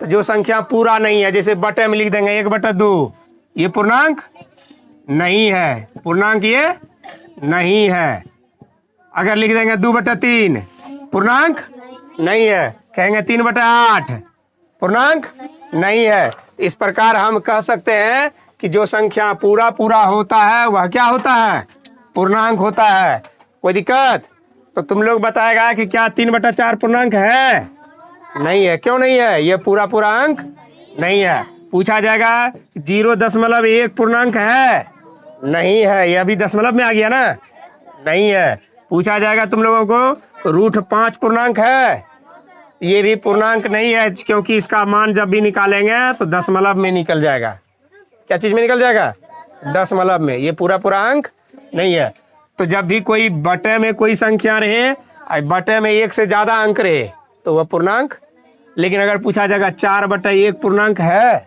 तो जो संख्या पूरा नहीं है, जैसे बटे में लिख देंगे 1/2, ये पूर्णांक नहीं है, पूर्णांक ये नहीं है। अगर लिख देंगे 2/3, पूर्णांक नहीं है। कहेंगे 3/8, पूर्णांक नहीं है। इस प्रकार हम कह सकते हैं कि जो संख्या पूरा पूरा होता है वह क्या होता है? पूर्णांक होता है। कोई दिक्कत? तो तुम लोग बताएगा कि क्या 3/4 पूर्णांक है? नहीं है। क्यों नहीं है? ये पूरा पूरा अंक नहीं है। पूछा जाएगा 0.1 पूर्णांक है? नहीं है, ये अभी दशमलव में आ गया ना, नहीं है। पूछा जाएगा तुम लोगों को √5 पूर्णांक है? ये भी पूर्णांक नहीं है, क्योंकि इसका मान जब भी निकालेंगे तो दशमलव में निकल जाएगा। क्या चीज में निकल जाएगा? दशमलव में। ये पूरा पूरा अंक नहीं है। तो जब भी कोई बटे में कोई संख्या रहे, बटे में 1 से ज्यादा अंक रहे, तो वह पूर्णांक। लेकिन अगर पूछा जाएगा 4/1 पूर्णांक है,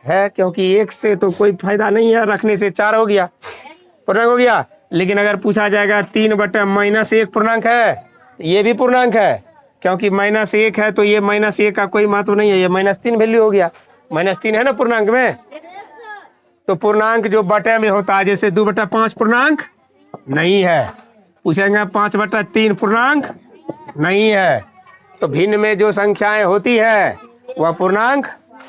क्योंकि 1 से तो कोई फायदा नहीं है, रखने से 4 हो गया, पूर्णांक हो गया। लेकिन अगर पूछा जाएगा 3/-1 पूर्णांक है, ये भी पूर्णांक है, क्योंकि -1 है, तो ये -1 का कोई महत्व नहीं है, ये -3 वैल्यू हो गया। -3 है ना पूर्णांक में। तो पूर्णांक जो बटे में होता है, जैसे 2/5 पूर्णांक नहीं है। पूछेंगे 5/3 पूर्णांक नहीं है। तो भिन्न में जो संख्याएं होती है वह पूर्णांक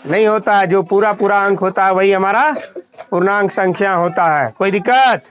नहीं होता है। जो पूरा पूरा अंक होता है वही हमारा पूर्णांक संख्या होता है। कोई दिक्कत?